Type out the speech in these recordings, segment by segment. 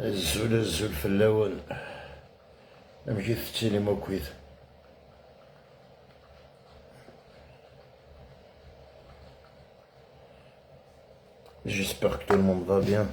الزول الزول في اللون نمشي ثتيلي موكويت. J'espère que tout le monde va bien.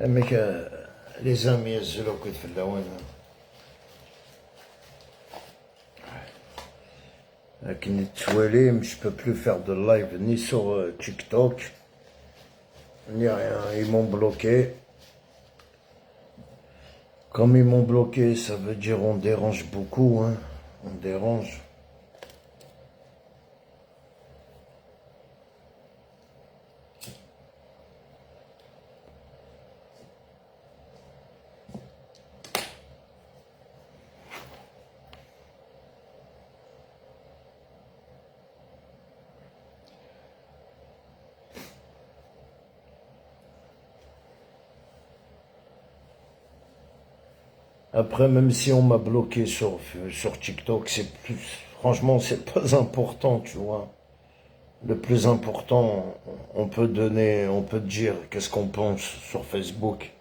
أميك لي زامي يزلو كيت في اللون لكن توالي مش peux plus faire de live ni sur TikTok ni rien, ils m'ont bloqué. Comme ils m'ont bloqué, ça veut dire on dérange beaucoup, hein. On dérange. Après, même si on m'a bloqué sur TikTok, c'est plus, franchement, c'est pas important, tu vois. Le plus important, on peut donner, on peut dire qu'est-ce qu'on pense sur Facebook.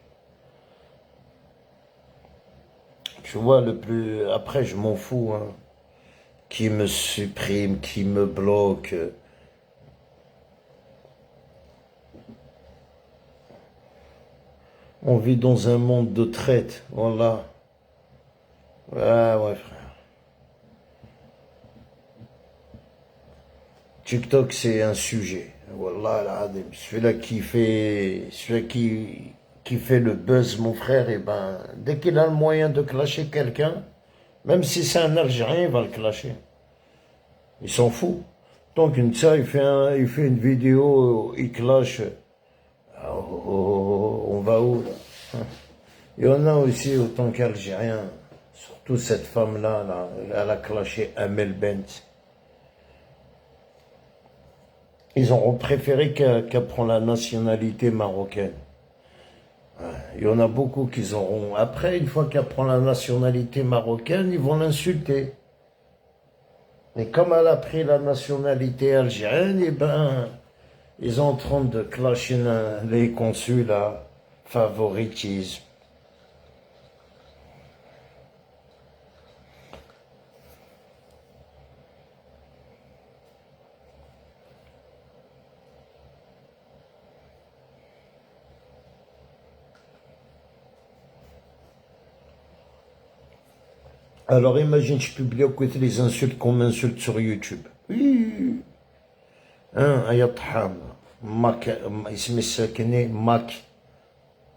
Tu vois, le plus, après, je m'en fous, hein. Qui me supprime, qui me bloque. On vit dans un monde de traite, voilà. Ah ouais, frère. TikTok, c'est un sujet. Wallah, celui-là qui fait le buzz, mon frère, et ben, dès qu'il a le moyen de clasher quelqu'un, même si c'est un Algérien, il va le clasher. Il s'en fout. Tant qu'une ça, il fait une vidéo, il clash. On va où, là? Il y en a aussi autant qu'Algériens. Surtout cette femme-là, là, elle a clashé Amel Bent. Ils ont préféré qu'elle prenne la nationalité marocaine. Il y en a beaucoup qui auront. Après, une fois qu'elle prend la nationalité marocaine, ils vont l'insulter. Mais comme elle a pris la nationalité algérienne, eh ben, ils sont en train de clasher les consulats, favoritisme. Alors imagine, je publie les insultes qu'on m'insulte sur YouTube. Oui. Hein, ayat ham. اسمي الساكني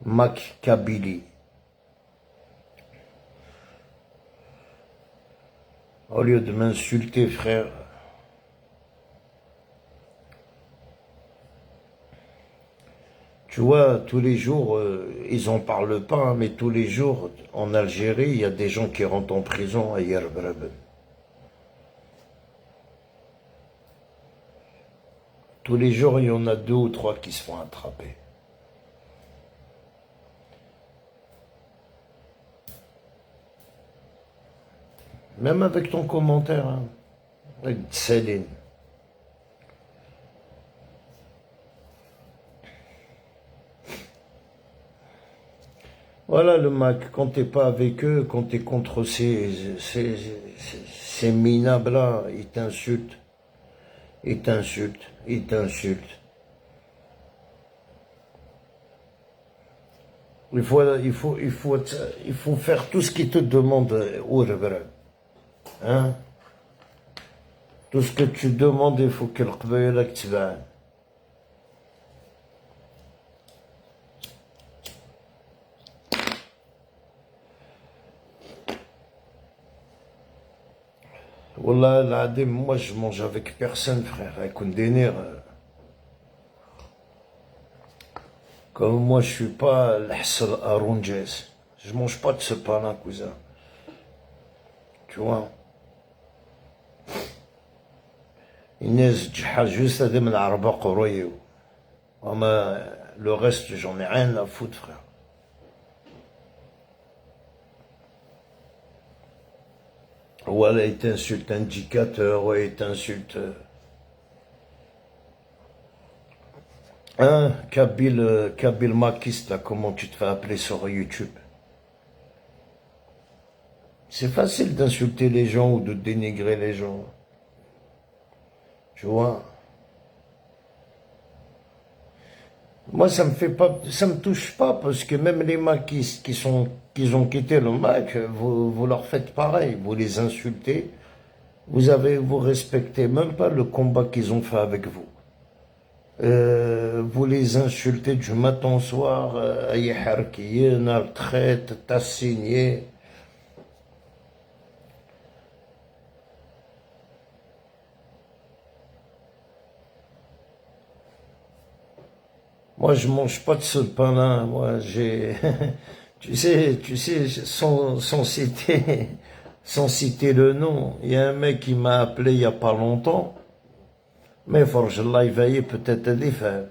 ماك كابيلي. Au lieu de m'insulter, frère. Tu vois, tous les jours, ils en parlent pas, hein, mais tous les jours, en Algérie, il y a des gens qui rentrent en prison à Yerbrab. Tous les jours, il y en a 2 ou 3 qui se font attraper. Même avec ton commentaire, hein, avec Céline. Voilà le Mac, quand t'es pas avec eux, quand t'es contre ces minables-là, ils t'insultent. Ils t'insultent, ils t'insultent. Il faut faire tout ce qu'ils te demandent, hein? Tout ce que tu demandes, il faut que le qbaila ktba'an. Wallah, l'adem, moi je mange avec personne, frère. Avec un délire. Comme moi je suis pas l'Hassal Arounjes. Je mange pas de ce pain-là, cousin. Tu vois. الناس تجحد juste هذا من العربة قرويو. Moi, le reste, j'en ai rien à foutre, frère. Voilà, il t'insulte indicateur, ouais, il t'insulte. Hein, Kabil Makis, là, comment tu te fais appeler sur YouTube? C'est facile d'insulter les gens ou de dénigrer les gens. Tu vois? Moi, ça me touche pas, parce que même les maquistes qui ont quitté le Mac, vous leur faites pareil, vous les insultez, vous respectez même pas le combat qu'ils ont fait avec vous. Vous les insultez du matin au soir, Ayharkiyen, retraite, t'as signé. Moi, je mange pas de ce pain-là. Moi, tu sais, sans citer le nom, il y a un mec qui m'a appelé il y a pas longtemps. Mais فرج الله يفايي peut-être اللي فاهم.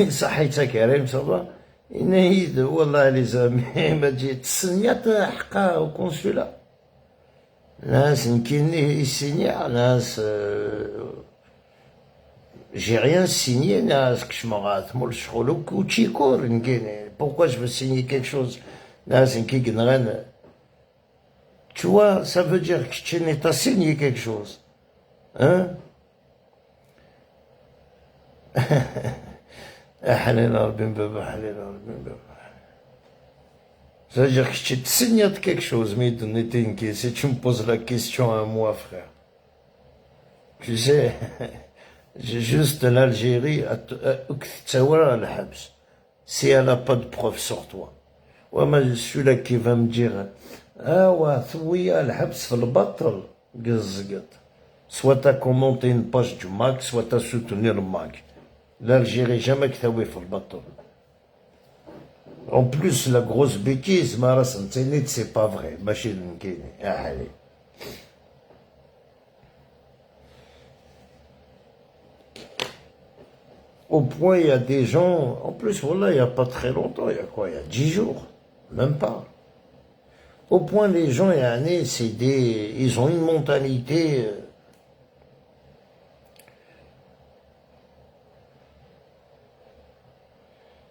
صحيتها كريم صبا. ينهيد والله لي زامي ما تجي تسنيات حقا au consulat. ناس نكيني يسينيا ناس j'ai rien signé, pourquoi je veux signer quelque chose? Tu vois, ça veut dire que tu n'as pas signé quelque chose. Hein? Ça veut dire que tu signes quelque chose, mais si tu me poses la question à moi, frère. Tu sais... J'ai juste l'Algérie, si elle n'a pas de preuve sur toi. Ouais, mais je suis là qui va me dire, ah ouais, oui, soit t'as commenté une page du MAC, soit t'as soutenu le MAC. L'Algérie, jamais que t'as oué le bateau. En plus, la grosse bêtise, c'est pas vrai. Allez. Au point, il y a des gens, en plus, voilà, il n'y a pas très longtemps, il y a quoi, il y a 10 jours, même pas. Au point, les gens, il y a un année, ils ont une mentalité.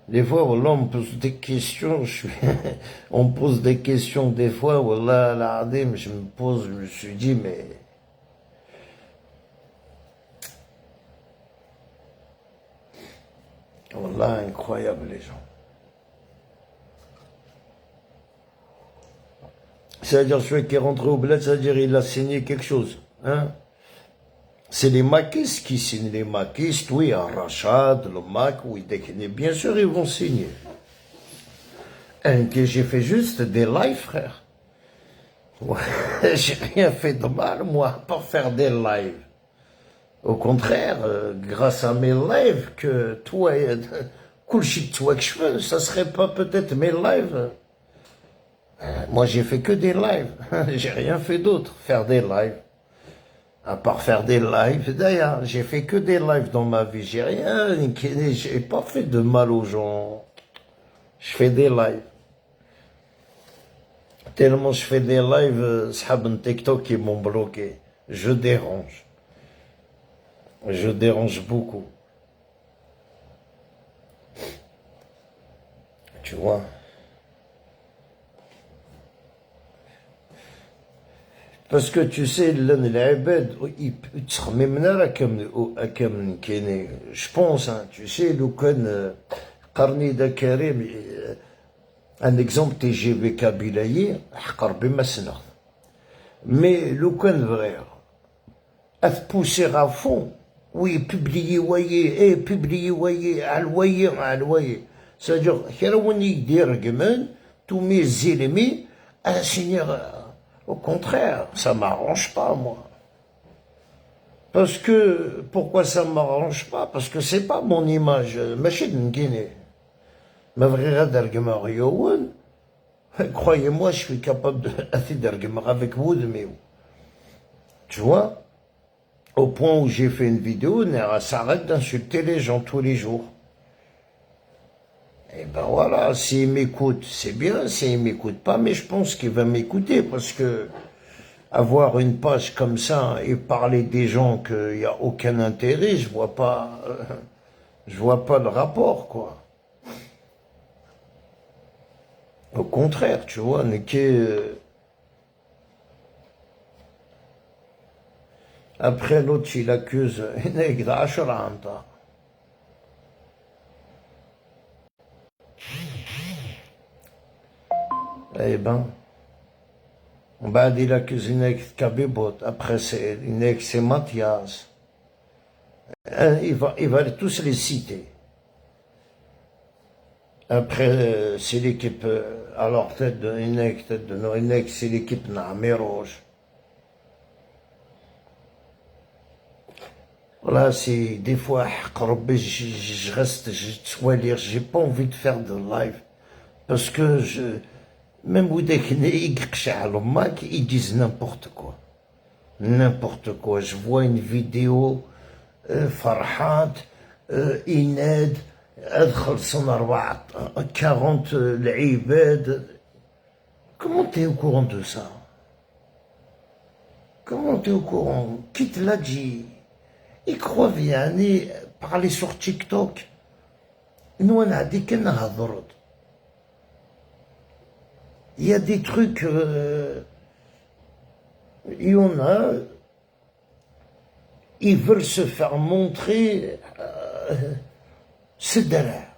Des fois, voilà, on me pose des questions, on me pose des questions des fois, voilà, je me suis dit, mais... Wallah, incroyable les gens. C'est-à-dire celui qui est rentré au bled, c'est-à-dire il a signé quelque chose. Hein? C'est les maquistes qui signent. Les maquistes, oui, à Rachad, le Mac, oui, bien sûr, ils vont signer. Que j'ai fait juste des lives, frère. Ouais, j'ai rien fait de mal, moi, pour faire des lives. Au contraire, grâce à mes lives, que toi, toi que je fais, ça serait pas peut-être mes lives. Moi, j'ai fait que des lives. J'ai rien fait d'autre, faire des lives. À part faire des lives, d'ailleurs, j'ai fait que des lives dans ma vie. J'ai pas fait de mal aux gens. Je fais des lives. Tellement je fais des lives, Sahab TikTok, ils m'ont bloqué. Je dérange. Je dérange beaucoup. Tu vois. Parce que tu sais, je pense, hein, tu sais, un exemple TGV Kabylaï, mais le vrai, à pousser à fond. Oui, publier, voyez, publier, alloyer. C'est-à-dire, il y a un argument, tous mes ennemis, à signer, Au contraire, ça m'arrange pas, moi. Parce que, pourquoi ça m'arrange pas? Parce que c'est pas mon image. Machine de Guinée. Ma vraie d'argument Yowen, croyez-moi, je suis capable de faire d'argument avec vous de mes. Tu vois? Au point où j'ai fait une vidéo, ça arrête d'insulter les gens tous les jours. Et ben voilà, s'il m'écoute, c'est bien, s'il m'écoute pas, mais je pense qu'il va m'écouter parce que avoir une page comme ça et parler des gens qu'il n'y a aucun intérêt, je vois pas le rapport, quoi. Au contraire, tu vois, après l'autre, il accuse eh ben, بعد il accuse Kabibot, après c'est Mathias. Il va tous les citer. Après, c'est l'équipe, alors tête de Inek, c'est l'équipe Nameroge. Voilà, c'est des fois, je reste, j'ai pas envie de faire de live. Parce que même ils disent n'importe quoi. N'importe quoi. Je vois une vidéo, Farhat, Ined, أدخل صنع 40 العباد. Comment t'es au courant de ça? Comment t'es au courant? Qui te l'a dit? Il croit bien parler sur TikTok. Nous, on a dit qu'on a droit. Il y a des trucs, il y en a, ils veulent se faire montrer c'est derrière.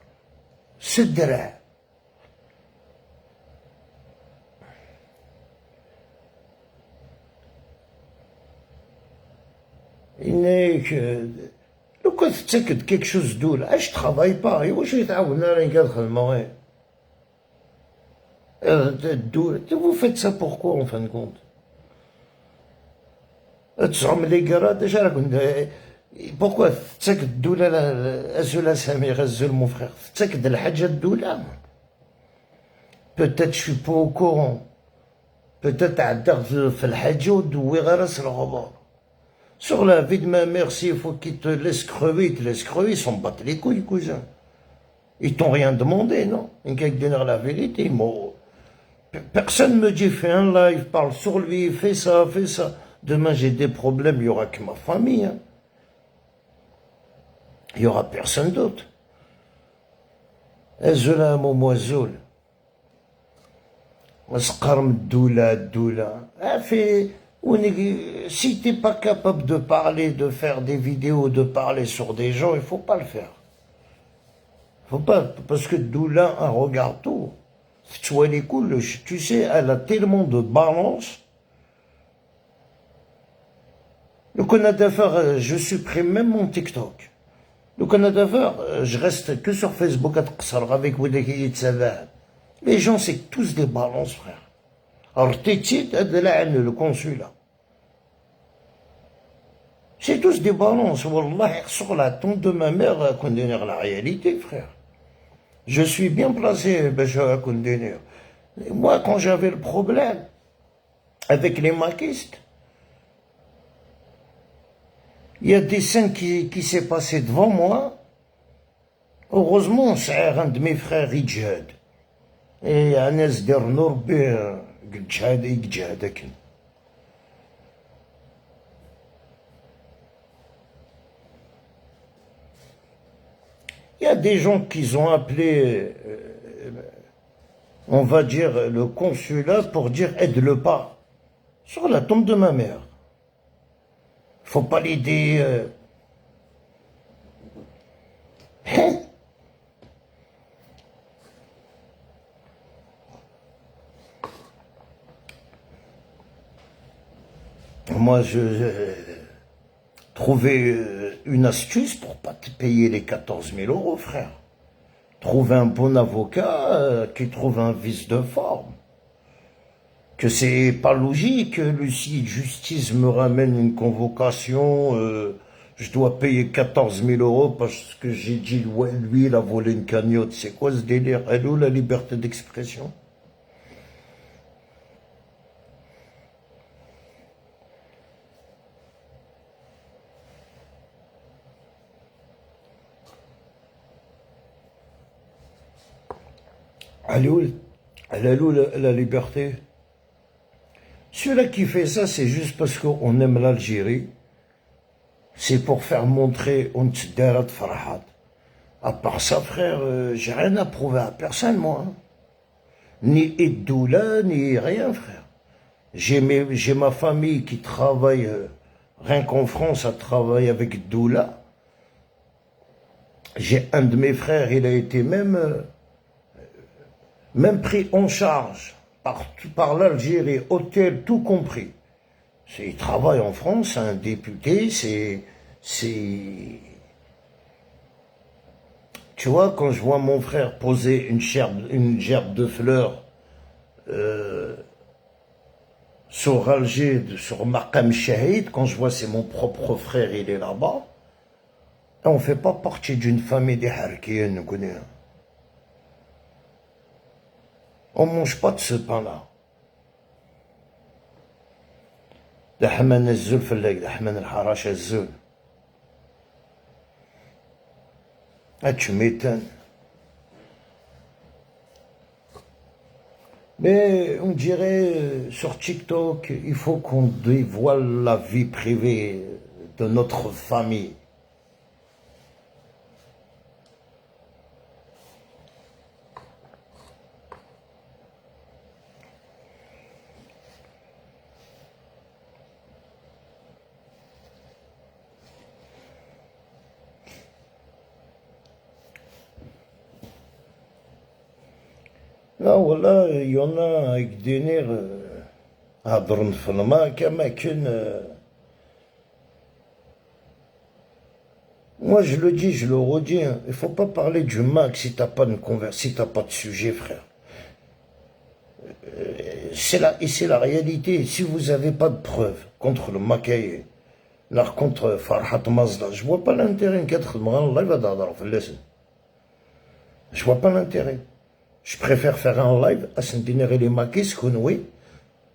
C'est derrière. لو كنت تتأكد كيك شوز دولة اش ترافاي باغي واش يتعاوننا راه كندخل المغرب الدولة vous faites ça pourquoi en fin de compte تزعم لي قراد اش راكم pourquoi تتأكد الدولة ازول اسامي غزول مون فخير تتأكد الحاجة الدولة peut-être je suis pas au courant peut-être عدغ في الحاجة ودوي غير راس الغبار. Sur la vie de ma mère, s'il faut qu'ils te laissent crever, ils te laissent crever, ils s'en battent les couilles, cousin. Ils t'ont rien demandé, non? Ils veulent dire la vérité, moi. Personne me dit, fais un live, parle sur lui, fais ça, fais ça. Demain, j'ai des problèmes, il n'y aura que ma famille. Hein. Il n'y aura personne d'autre. Azoula, momoizoul. Asqarm doula, doula. Si tu n'es pas capable de parler, de faire des vidéos, de parler sur des gens, il ne faut pas le faire. Faut pas, parce que Doula, un regard tout. Tu sais, elle a tellement de balance. Le Canada, je supprime même mon TikTok. Le Canada, je reste que sur Facebook avec vous les gens, c'est tous des balances, frère. Alors, Tétit, le consulat. C'est tous des balances. Wallah, sur la tombe de ma mère, à condamner la réalité, frère. Je suis bien placé, à condamner. Moi, quand j'avais le problème avec les maquistes, il y a des scènes qui s'est passé devant moi. Heureusement, c'est un de mes frères, Ijad. Et Anas Dernour, il y a des gens qui ont appelé, on va dire, le consulat pour dire aide-le pas sur la tombe de ma mère. Faut pas l'aider. Hein? Moi, je trouvais une astuce pour pas te payer les 14 000 €, frère. Trouver un bon avocat qui trouve un vice de forme. Que c'est pas logique, Lucie, justice me ramène une convocation, je dois payer 14 000 euros parce que j'ai dit, ouais, lui, il a volé une cagnotte. C'est quoi ce délire? Elle est où la liberté d'expression? Elle est où, elle est où la liberté? Celui-là qui fait ça, c'est juste parce qu'on aime l'Algérie. C'est pour faire montrer on t'darat Farhad. À part ça, frère, j'ai rien à prouver à personne, moi, hein. Ni Eddoula, ni rien, frère. J'ai ma famille qui travaille, rien qu'en France, elle travaille avec Doula. J'ai un de mes frères, il a été même pris en charge par l'Algérie, hôtel, tout compris. Il travaille en France, c'est un député, c'est... Tu vois, quand je vois mon frère poser une gerbe de fleurs sur Alger, sur Maqam Shahid, quand je vois c'est mon propre frère, il est là-bas, on ne fait pas partie d'une famille des Harkiens, on ne mange pas de ce pain-là. D'Ahman al-Zul fallak, d'Ahman al-Harash al-Zul. Ah, tu m'étonnes. Mais on dirait sur TikTok, il faut qu'on dévoile la vie privée de notre famille. Là, voilà, il y en a avec des nerfs à Drnflma, moi, je le dis, je le redis, hein, il faut pas parler du Mac si t'as pas de si t'as pas de sujet, frère. Et c'est la réalité. Si vous avez pas de preuves contre le Macaï, là, contre Farhat Mazda, je vois pas l'intérêt qu'être je vois pas l'intérêt. Je préfère faire un live à s'intégrer les maquis, oui.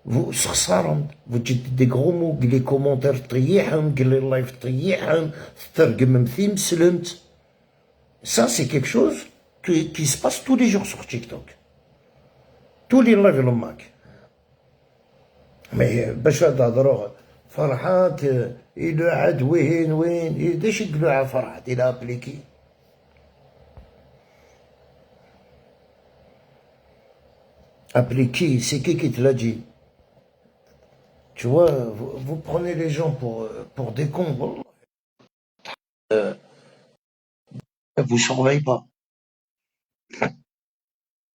Vous vous dites des gros mots, les commentaires les lives ça, c'est quelque chose qui se passe tous les jours sur TikTok. Tous les lives, le mac. Mais, Bachar d'Adror, Farhat, il a وين ايش يقولوا على فرحات il a appelé qui? Appelé qui? C'est qui te l'a dit? Tu vois, vous prenez les gens pour des cons. Wallah. Vous surveillez pas.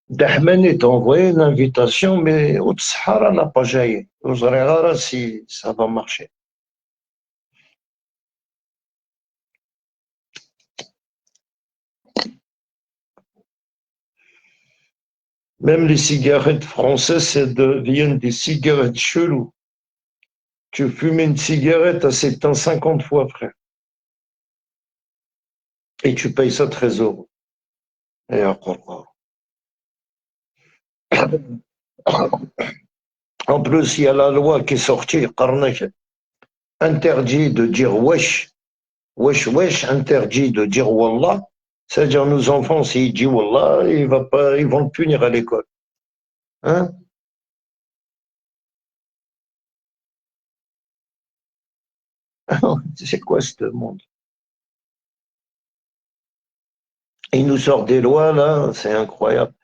Dahmani t'a envoyé une invitation, mais au Sahara n'a pas jailli. Vous verrez si ça va marcher. Même les cigarettes françaises, deviennent des cigarettes cheloues. Tu fumes une cigarette, ça s'éteint 50 fois, frère. Et tu payes ça 13 euros. Et encore. En plus, il y a la loi qui est sortie, Qarnak, interdit de dire wesh. Wesh, wesh, interdit de dire wallah. C'est-à-dire, nos enfants, s'ils disent wallah, ils vont le punir à l'école. Hein? C'est quoi ce monde? Ils nous sortent des lois, là, c'est incroyable.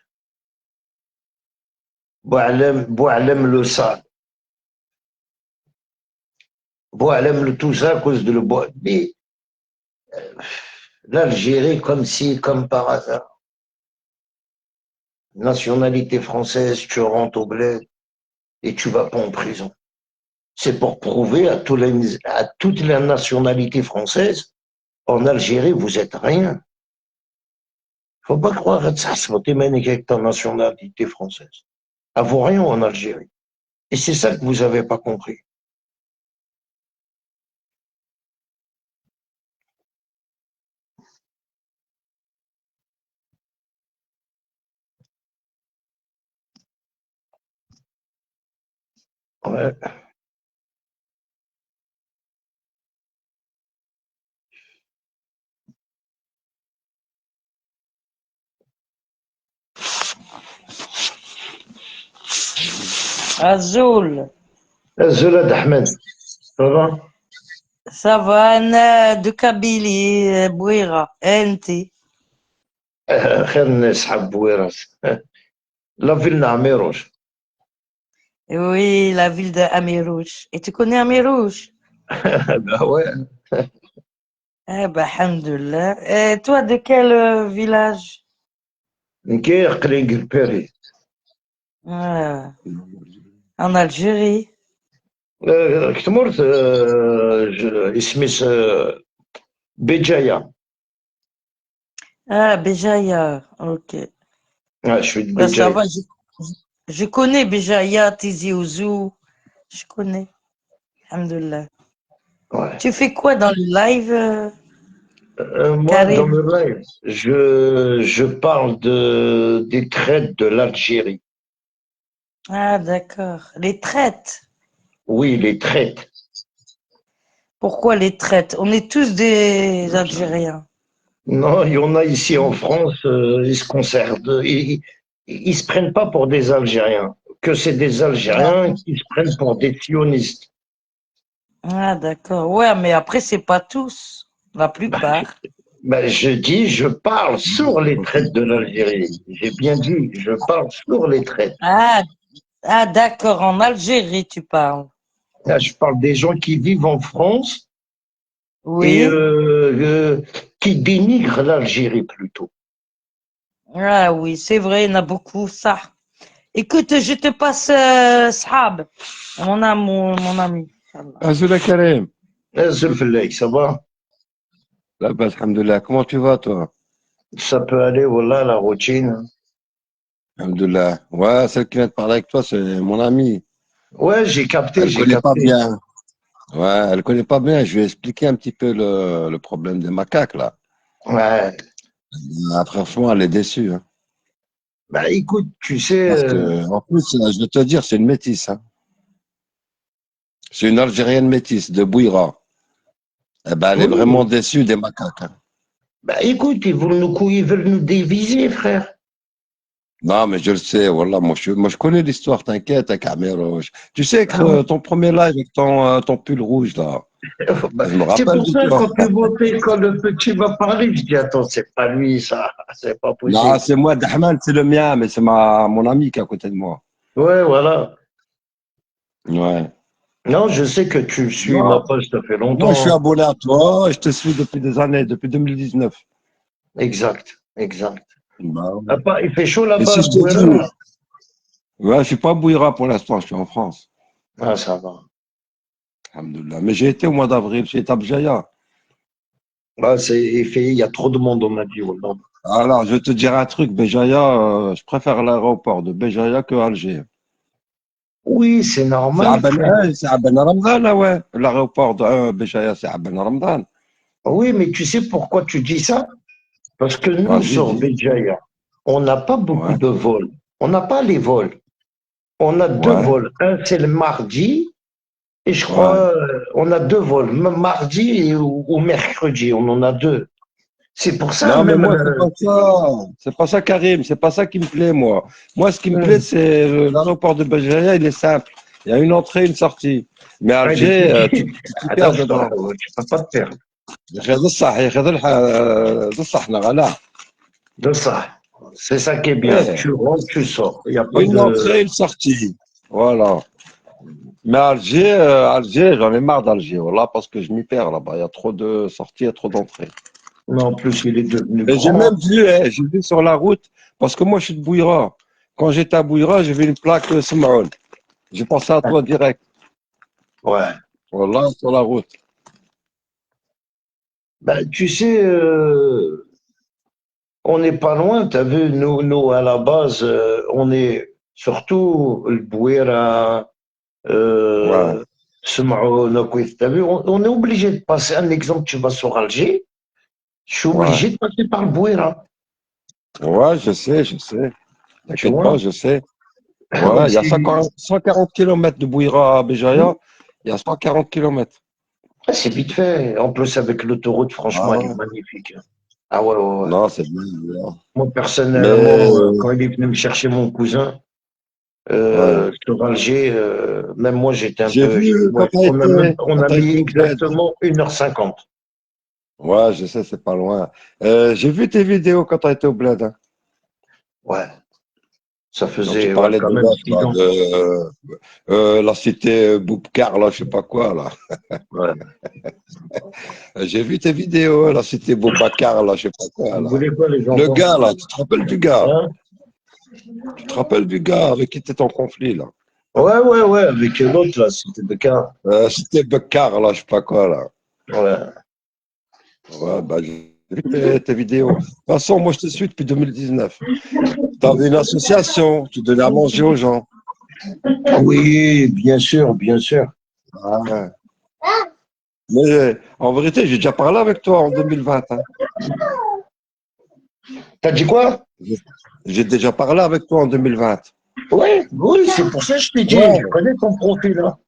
Boualem le sale. Boualem le tout ça à cause de le bois. Mais l'Algérie, comme si, comme par hasard. Nationalité française, tu rentres au bled et tu vas pas en prison. C'est pour prouver à toute la nationalité française, en Algérie, vous êtes rien. Faut pas croire que ça se avec ta nationalité française. À vous rien en Algérie. Et c'est ça que vous avez pas compris. Ouais. Azul, Zola d'Ahmed, ça va? ça va, أنا de Kabylie, Bouira, أنتي. خير الناس حبوا راس. لا فيلنا عميروش. Oui, la ville de Amirouche. Et tu connais Amirouche? bah ouais. Eh ben, alhamdoulilah. Et toi, de quel village? نكير قليق البيري. Ah, en Algérie. كتمرت اسمي بجاية. Ah, Béjaïa. Ok. Je suis de Ben, ça Béjaïa. va, je connais Béjaïa, Tizi Ouzou. Je connais. Alhamdoulilah. Ouais. Tu fais quoi dans le live, Moi, dans Karim? le live, je parle des traites de l'Algérie. Ah, d'accord. Les traites. Oui, les traites. Pourquoi les traites? On est tous des Algériens. Non, il y en a ici en France, ils se conservent. Ils se prennent pas pour des Algériens. Que c'est des Ah, Algériens qui se prennent pour des sionistes. ah, d'accord. Ouais, mais après, c'est pas tous. La plupart. Ben, je dis, je parle sur les traites de l'Algérie. J'ai bien dit, je parle sur les traites. Ah, ah, d'accord. En Algérie, tu parles. Là, je parle des gens qui vivent en France et Oui. qui dénigrent l'Algérie plutôt. Ah oui, c'est vrai, il y en a beaucoup, ça. Écoute, je te passe Sahab, mon ami. Inch'Allah. Azul Karim, Zulfellek, ça va? là, bas alhamdoulilah. Comment tu vas, toi? Ça peut aller, voilà, la routine. Alhamdoulilah. Ouais, celle qui vient de parler avec toi, c'est mon amie. Ouais, j'ai capté, Elle j'ai connaît pas capté. bien. Ouais, elle connaît pas bien. Je lui ai expliqué un petit peu le problème des macaques, là. Ouais. Ah, franchement, elle est déçue, hein. Bah écoute, tu sais, Parce que, en plus, je vais te dire, c'est une métisse, hein. C'est une Algérienne métisse de Bouira. Eh ben, elle est vraiment oui, déçue des macaques, hein. bah écoute, ils veulent nous déviser, frère. Non, mais je le sais, voilà, moi, je connais l'histoire, t'inquiète, avec Rouge. Tu sais que Ah ouais. ton premier live avec ton pull rouge, là, Bah, je me c'est rappelle pour de ça, toi. quand le petit m'a parlé, je dis, attends, c'est pas lui, ça, c'est pas Non, possible. c'est moi, Dahman, c'est le mien, mais c'est mon ami qui est à côté de moi. Ouais, voilà. Ouais. Non, je sais que tu suis ma Non, page, ça fait moi, je suis longtemps. abonné à toi, je te suis depuis des années, depuis 2019. Exact, exact. Bah, Ah, ouais. il fait chaud Et là-bas, si à je te Bouira? dis, ouais, je suis pas à Bouira pour l'instant, je suis en France. Ah, ça va. Alhamdoulilah. Mais j'ai été au mois d'avril, j'ai été à Béjaïa. Ah, il y a trop de monde, on m'a dit, wallah. Alors, je vais te dire un truc, Béjaïa, je préfère l'aéroport de Béjaïa que Alger. Oui, c'est normal, frère. C'est à Ben Ramdan, là, ouais. L'aéroport de Béjaïa, c'est à Ben Ramdan. Oui, mais tu sais pourquoi tu dis ça? Parce que nous, Vas-y, sur dis. Béjaïa, on n'a pas beaucoup Ouais, de vols. On n'a pas les vols. On a deux ouais, vols. Un, c'est le mardi, et je ouais. crois, on a deux vols. Mardi ou mercredi, on en a deux. C'est pour ça, Non, mais même. moi, c'est pas ça. C'est pas ça, Karim. C'est pas ça qui me plaît, moi. Moi, ce qui me plaît, Hum, c'est l'aéroport de Béjaïa, il est simple. Il y a une entrée, une sortie. Mais il est Alger, petit. tu t'y perds Attention, dedans. tu peux pas te perdre. ده الصح نغلا. De ça. C'est ça qui est bien. Ouais. Tu rentres, tu sors. Il n'y a pas Une de. entrée, une sortie. Voilà. Mais Alger, j'en ai marre d'Alger, voilà, parce que je m'y perds là-bas. Il y a trop de sorties, il y a trop d'entrées. Mais en plus, il est devenu Et grand. j'ai vu sur la route, parce que moi, je suis de Bouira. Quand j'étais à Bouira, j'ai vu une plaque Smaoun. J'ai pensé à toi direct. Ouais. Voilà, sur la route. Ben, tu sais, on n'est pas loin. Tu as vu, nous, à la base, on est surtout le Bouira. Ouais, سمعوا كويس. T'as vu, on est obligé de passer un exemple. Tu vas sur Alger, je suis ouais. obligé de passer par le Bouira. Ouais, je sais. Tu T'inquiète pas, vois? je sais. Ouais, il y a 140 kilomètres de Bouira à Béjaïa. Il y a 140 kilomètres. C'est vite fait. En plus, avec l'autoroute, franchement, Ah elle est ouais. magnifique. Ah ouais, ouais, ouais. Non, c'est bien. Ouais. Moi, Mais, personnellement, quand il est venu me chercher mon cousin, ouais. sur Alger, même moi, j'étais un J'ai peu. J'ai dit, vu ouais, on quand a t'as mis été au bled. exactement 1h50. Ouais, je sais, c'est pas loin. J'ai vu tes vidéos quand t'as été au bled, hein. Ouais, ça Quand tu faisait ouais, parlais quand de même l'autre, là, 6 ans. la cité Boubkar, là, je sais pas quoi, là. Ouais. J'ai vu tes vidéos, la cité Boubacar, là, je sais pas quoi, Vous là. voulez quoi, les Le enfants? gars, là, tu te rappelles du gars? Hein? Tu te rappelles du gars avec qui tu étais en conflit, là? Ouais, ouais, ouais, avec l'autre, là, c'était le cas. C'était Bekar, là, je sais pas quoi, là. Ouais. Ouais, bah, j'ai vu tes vidéos. De toute façon, moi, je te suis depuis 2019. Tu avais une association, tu donnais à manger aux gens. Oui, bien sûr, bien sûr. Ah, ouais. Mais en vérité, j'ai déjà parlé avec toi en 2020, hein. T'as dit quoi? J'ai déjà parlé avec toi en 2020. Ouais, oui, c'est pour ça que je t'ai dit, je Ouais, connais ton profil, là.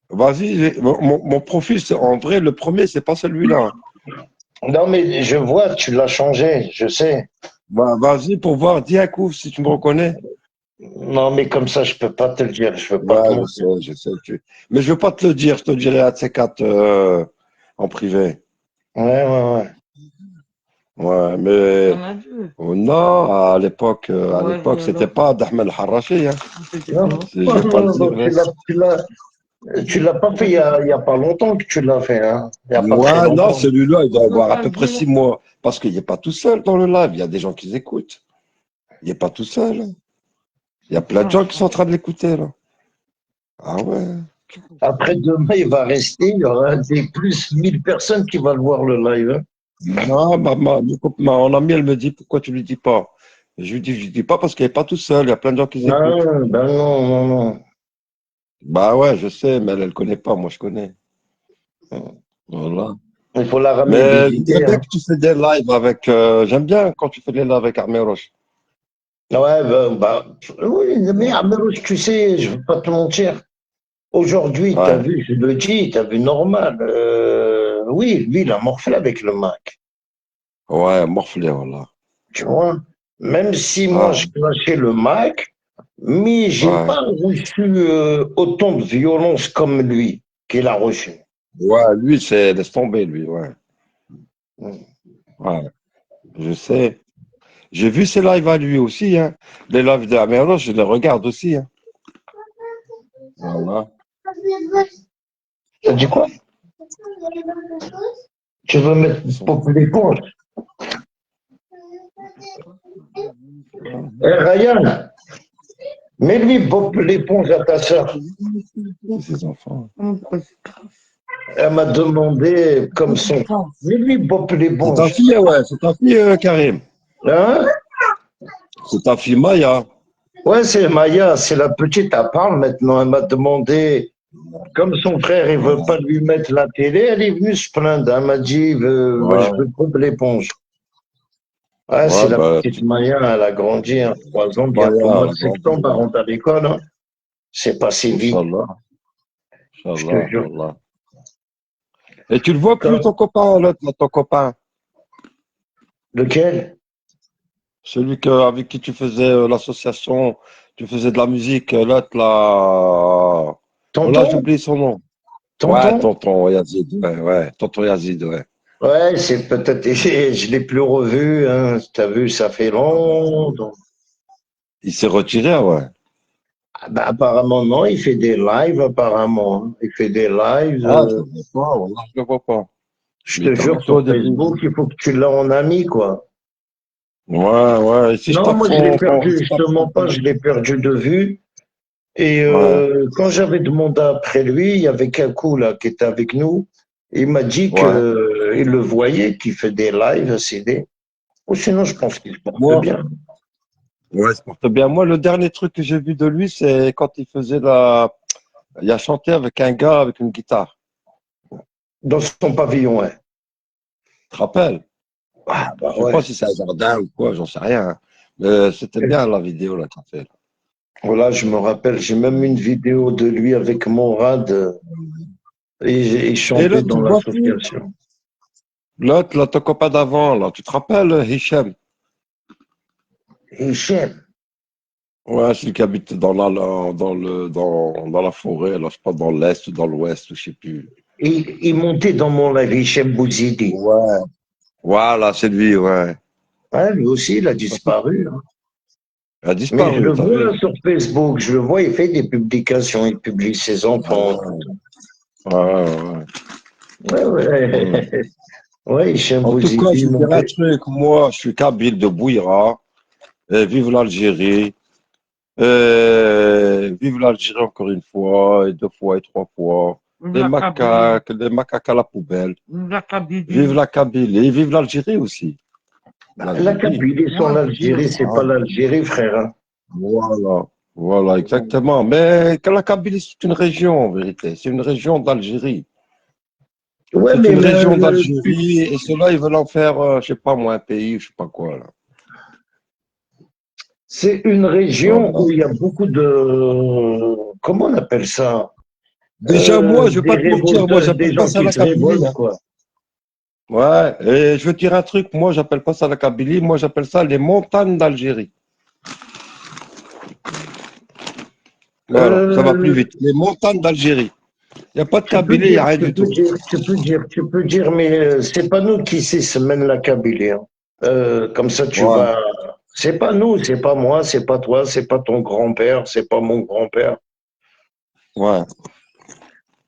vas-y, mon profil, en vrai, le premier, c'est pas celui-là. Non, mais je vois, tu l'as changé, je sais. Bah, vas-y pour voir, dis un coup si tu me reconnais. Non, mais comme ça, je peux pas te le dire, je veux pas te Ouais, mentir. je sais. Mais je veux pas te le dire, je te le dirai à de ces quatre en privé. Ouais, ouais, ouais. Ouais, mais On a vu. non, à Ouais, l'époque, et c'était alors? pas D'Ahmed Harachi, hein. C'était Non, comment? Je vais pas le non, dire. Hein. tu l'as pas fait il y a pas longtemps que tu l'as fait, hein. Il y a pas très Ouais, non, longtemps. celui-là, il doit On peut avoir à pas peu le près dire. 6 mois. Parce qu'il n'est pas tout seul dans le live, il y a des gens qui écoutent. Il n'est pas tout seul, hein. Il y a plein de Ah, gens qui sont en train de l'écouter, là. Ah ouais. Après demain, il va rester, il y aura des plus 1000 personnes qui vont le voir le live, hein. Non, mon ami, elle me dit, pourquoi tu lui dis pas? Je lui dis pas parce qu'elle n'est pas tout seul, il y a plein de gens qui écoutent. Non, ben non, non, non. Bah ouais, je sais, mais elle ne connaît pas, moi je connais. Voilà. Il faut la ramener Mais je voudrais visiter, bien hein. que tu fais des lives avec. J'aime bien quand tu fais des lives avec Armé Roche. Ouais, oui, mais Amelouche, tu sais, je veux pas te mentir. Aujourd'hui, tu as Ouais, vu, je le dis, tu as vu normal. Oui, lui, il a morflé avec le Mac. ouais, morflé, voilà. Tu vois? Même si moi, Ouais, je clashais le Mac, mais j'ai ouais. pas reçu autant de violence comme lui qu'il a reçu. Ouais, lui, c'est laisse tomber, lui, ouais. Ouais, je sais. J'ai vu ses lives à lui aussi, hein. Les lives d'Armé Roche, je les regarde aussi, hein. Voilà. T'as dit quoi? Tu veux mettre Ils sont Pop l'éponge? là. Eh, Ryan, mets-lui Bob l'éponge à ta sœur. Ces enfants. Elle m'a demandé comme son. Mets-lui Bob C'est ta l'éponge. fille, ouais, c'est ta fille, Karim. Hein? C'est ta fille Maya. Ouais, c'est Maya, c'est la petite, elle parle maintenant. Elle m'a demandé, comme son frère, il veut pas Ouais, lui mettre la télé, elle est venue se plaindre. Elle m'a dit, je ouais, veux Bob l'éponge. Ouais, c'est ouais, la bah, petite Maya, elle a grandi, hein, 3 ans, bientôt au Maya, mois de la grande, septembre, elle rentre à l'école, hein. C'est passé vite, Inch'Allah, je te Inch'Allah, jure. Inch'Allah. Et tu le vois plus, Quand- ton copain, l'autre, là, ton copain, Lequel? celui avec qui tu faisais l'association, tu faisais de la musique, l'autre, là. Oh là, j'ai Tonton? oublié son nom. Ouais, Tonton? tonton Yazid, ouais, ouais, tonton Yazid, ouais. Ouais, c'est peut-être, je l'ai plus revu, hein. T'as vu, ça fait Ah bah, longtemps. il s'est retiré, ouais. Ah bah, apparemment, non, il fait des lives, apparemment, hein. Il fait des lives. Ah, je le vois pas, voilà, je le vois pas. Je Il te était jure, avec toi sur au début. Facebook, il faut que tu l'as en ami, quoi. Ouais, ouais, et si je Non, tape moi, je l'ai si perdu, je je te tape mens pas, je l'ai perdu de vue. Et ouais, quand j'avais demandé après lui, il y avait Kakou, là, qui était avec nous. Il m'a dit que ouais. il le voyait, qu'il fait des lives, CD. Ou sinon, je pense qu'il se porte Moi, bien. ouais, il se porte bien. Moi, le dernier truc que j'ai vu de lui, c'est quand il faisait Il a chanté avec un gars avec une guitare. Dans son pavillon, ouais. Tu te rappelles? Ah, bah Je sais pas ouais. si c'est un jardin ou quoi, j'en sais rien, hein. Mais c'était bien la vidéo là qu'il a fait. Voilà, je me rappelle, j'ai même une vidéo de lui avec Morad et il Et chantait l'autre, tu dans vois plus? l'association. L'autre, là, ton copain d'avant, là, tu te rappelles, Hichem? Hichem, Ouais, celui qui habite dans la forêt, là, je sais pas, dans l'est ou dans l'ouest, ou je sais plus. il montait dans mon live, Hichem Bouzidi. Ouais. Voilà, c'est lui, ouais. Ouais, lui aussi, il a disparu, hein. Il a Mais je le disparu, t'as vois vu? là sur Facebook, je le vois, il fait des publications, il publie ses enfants. Ouais, ouais, Ouais, ouais. ouais. Ouais, Hichem En tout cas, Bouzidi je vais te dire un montait. truc. Moi, je suis kabyle de Bouira. Vive l'Algérie. Vive l'Algérie encore une fois, et deux fois, et trois fois. La Kabylie. Les macaques à la poubelle. La Vive Kabylie. la Kabylie. Vive l'Algérie aussi. La L'Algérie. Kabylie sans Moi, l'Algérie, c'est pas Ah, l'Algérie, frère, hein. voilà. Voilà, exactement. Mais que la Kabylie, c'est une région, en vérité. C'est une région d'Algérie. Ouais, C'est mais une région d'Algérie. Et ceux-là, ils veulent en faire, je sais pas moi, un pays, je sais pas quoi, là. c'est une région Voilà. où il y a beaucoup de, comment on appelle ça? Déjà, moi, je vais Des pas te mentir, moi, révolteurs, des j'appelle pas gens ça qui la se Kabylie, révoltent, hein. quoi. Ouais, et je veux te dire un truc, moi, j'appelle pas ça la Kabylie, moi, j'appelle ça les montagnes d'Algérie. Voilà, ça va plus Euh, vite. Les montagnes d'Algérie. Il n'y a pas de tu peux Kabylie, il n'y dire, a rien tu du peux tout. dire, tu peux dire, tu peux dire, mais c'est pas nous qui se mène la Kabylie, hein. Comme ça, tu Ouais, vas. C'est pas nous, c'est pas moi, c'est pas toi, c'est pas ton grand-père, c'est pas mon grand-père. ouais,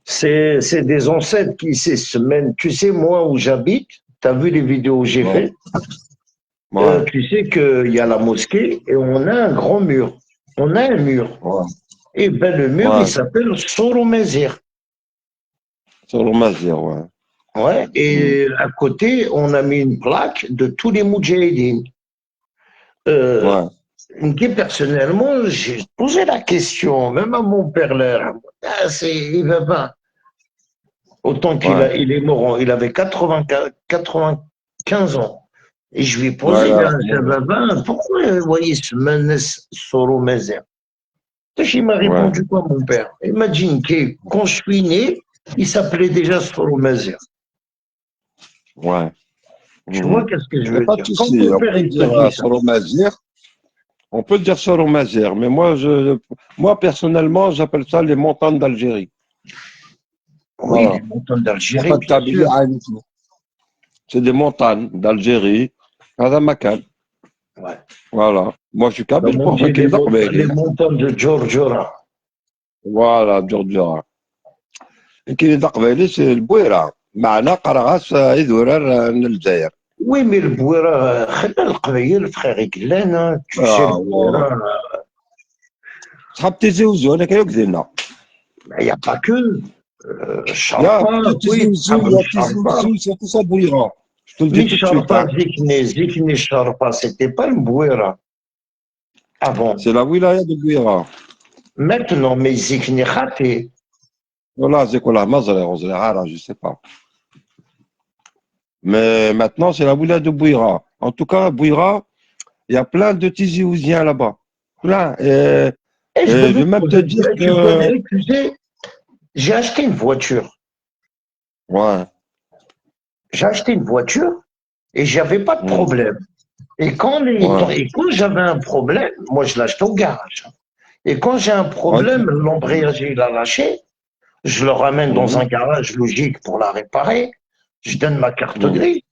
C'est des ancêtres qui se mènent. Tu sais, moi où j'habite, tu as vu les vidéos que j'ai ouais, fait, ouais, tu sais qu'il y a la mosquée et on a un grand mur. On a un mur. ouais, Et ben le mur, il ouais. s'appelle Soromezir. Sur le Mazir, ouais. Ouais. Mm. Et à côté, on a mis une plaque de tous les Moudjahidines. Euh, Ouais, Personnellement, j'ai posé la question, même à mon père, là, ah, il va pas. Autant ouais, il est mort, il avait 95 ans. Et je lui ai ouais, posé, là, ça va pas, pourquoi vous voyez ce Menes Soromezer? Il m'a ouais, répondu quoi, mon père? Imagine que quand je suis né, il s'appelait déjà Soromezer. ouais. Tu vois Mm. qu'est-ce que je Il n'y a veux pas de dire? Quand souci, ton on père, peut il te dire dit ça, sur le Mazir, on peut dire sur le Mazir, mais moi, personnellement, j'appelle ça les montagnes d'Algérie. oui, les Voilà. montagnes Il n'y a d'Algérie, pas de bien Kabylie, sûr. rien du tout. C'est des montagnes d'Algérie. هذا مكان. Ouais. Voilà. Moi, je suis kabyle, Comme on pour dit, qui est les d'Aqbali. montagnes de Giorgiora. Voilà, Djordjara. Et qui est d'Aqbali, c'est le Bouira. معنا قرغاس يدور من الجزائر. Oui, mais le Bouira, خلى القبائل frère Glen, hein, tu sais, le اه والله. Bouira, صحاب تيزي وزو انا كايوك دينا. il n'y a pas que. يا Charpa, بلو تيزي oui, وزو Abou يا تيزي Charpa. وزو سي تو سا بويرا. Je te le dis Mais tout de suite, Charpa, hein. Zikne, Charpa, c'était pas le Bouira avant. C'est la wilaya de Bouira. Maintenant, mais Zikne Khaté. Voilà, c'est quoi la Mazara, je sais pas. Mais maintenant, c'est la wilaya de Bouira. En tout cas, Bouira, il y a plein de Tizi Ouziens là-bas. Plein. Et je Et je voulais vais te même te poser, dire tu que. connais, tu sais, j'ai acheté une voiture. Ouais. J'ai acheté une voiture et j'avais pas de Mm. problème. Ouais. Et quand j'avais un problème, moi je l'achetais au garage. Et quand j'ai un Ok. problème, l'embrayage il a lâché, je le ramène dans un Mhm. garage logique pour la réparer. Je donne ma carte Mm. grise.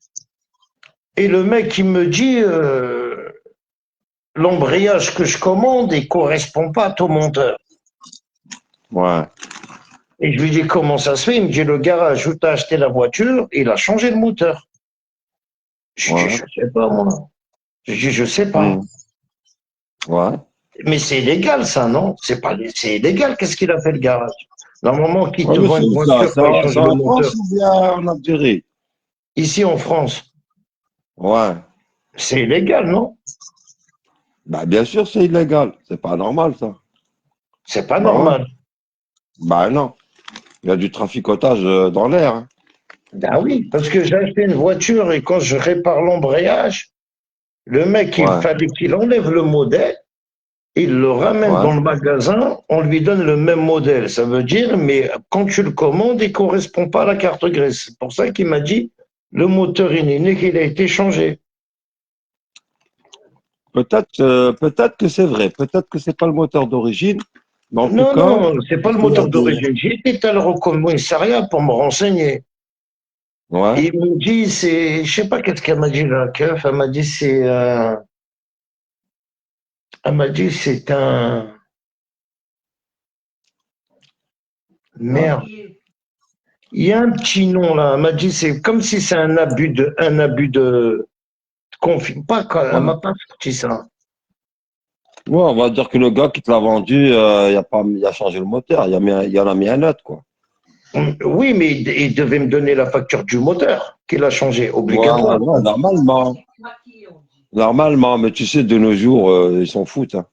Et le mec, il me dit, l'embrayage que je commande, il correspond pas à ton monteur. Ouais. Et je lui dis, comment ça se fait? Il me dit, le garage où tu as acheté la voiture, il a changé le moteur. Je dis, Ouais. je sais pas, moi. Je dis, je sais pas. Mm. Ouais. Mais c'est illégal, ça, non? C'est illégal. Qu'est-ce qu'il a fait, le garage? Normalement, qui Ouais, te mais vend c'est une où ça? voiture quand il change C'est le en moteur? France ou bien en Algérie? Ici, en France, Ouais. c'est illégal, non? Bah, bien sûr, c'est illégal. C'est pas normal, ça. C'est pas Ah ouais? normal. Bah non, il y a du traficotage dans l'air, hein. Ah oui, parce que j'ai acheté une voiture et quand je répare l'embrayage, le mec, il Ouais, fallait qu'il enlève le modèle, il le ramène ouais. dans le magasin, on lui donne le même modèle. Ça veut dire, mais quand tu le commandes, il correspond pas à la carte grise. C'est pour ça qu'il m'a dit, le moteur inné, qu'il a été changé. Peut-être que c'est vrai, peut-être que c'est pas le moteur d'origine, mais en tout Non, cas, non, c'est pas le il y a moteur des... d'origine. J'ai été tout à l'heure au commissariat pour me renseigner. Ouais, Et ils m'ont dit, je sais pas qu'est-ce qu'elle m'a dit la keuf, elle m'a dit c'est un, ouais. merde. Il y a un petit nom là. Elle m'a dit c'est comme si c'est un abus de confiance. Pas, elle Ouais. m'a pas sorti ça. Ouais, on va dire que le gars qui te l'a vendu, il a changé le moteur, il en a mis un autre, quoi. Oui, mais il devait me donner la facture du moteur qu'il a changé, Ouais, obligatoire. ouais, normalement. Normalement, mais tu sais, de nos jours, ils s'en foutent, hein.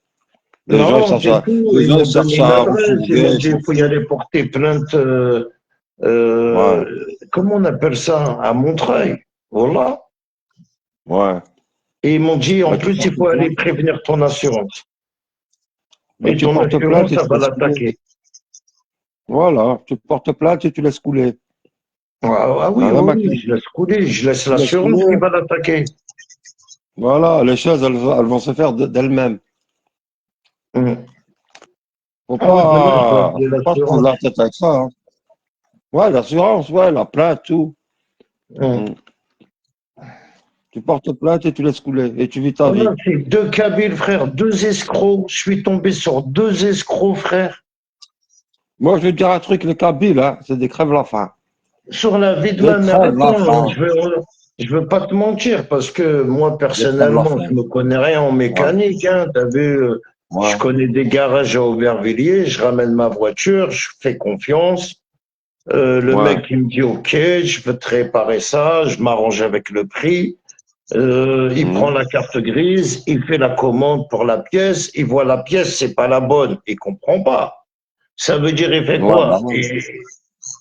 Non, du tout, Les ils gens, m'ont ils cherchent donné une à adresse, ils refourguer, m'ont ils dit s'en il faut y foutent. aller porter plainte, Ouais, comment on appelle ça, à Montreuil. Voilà. ouais. Et ils m'ont dit en Bah, tu plus il portes faut aller plainte. prévenir ton assurance. Bah, Et tu ton portes plainte assurance, et ça tu va laisses couler. l'attaquer. Voilà, tu portes plainte et tu laisses couler. Ah, ah oui, Rien oui, à oui, je laisse couler, je laisse tu laisses l'assurance qui couler. va l'attaquer. Voilà, les choses, elles vont se faire d'elles-mêmes. Hum. Ah oui, demain je dois appeler Faut pas se prendre la l'assurance. tête avec ça, hein. Ouais, l'assurance, ouais, la plainte, tout. Hum. Mm. Tu portes plainte et tu laisses couler et tu vis ta Voilà, vie. c'est deux Kabyles, frère, deux escrocs. Je suis tombé sur deux escrocs, frère. Moi, je vais te dire un truc, les Kabyles, hein, c'est des crèves la faim. Sur la vie de Des ma mère. crèves la Attends, faim. je veux pas te mentir parce que moi, Des crèves la personnellement, faim. je me connais rien en Ouais, mécanique, hein. T'as vu, je ouais. connais des garages à Aubervilliers, je ramène ma voiture, je fais confiance. Le Ouais. mec, il me dit, OK, je veux te réparer ça, je m'arrange avec le prix. Il prend Mhm. la carte grise, il fait la commande pour la pièce, il voit la pièce, c'est pas la bonne, il comprend pas. Ça veut dire, il fait Ouais, bah quoi? ouais.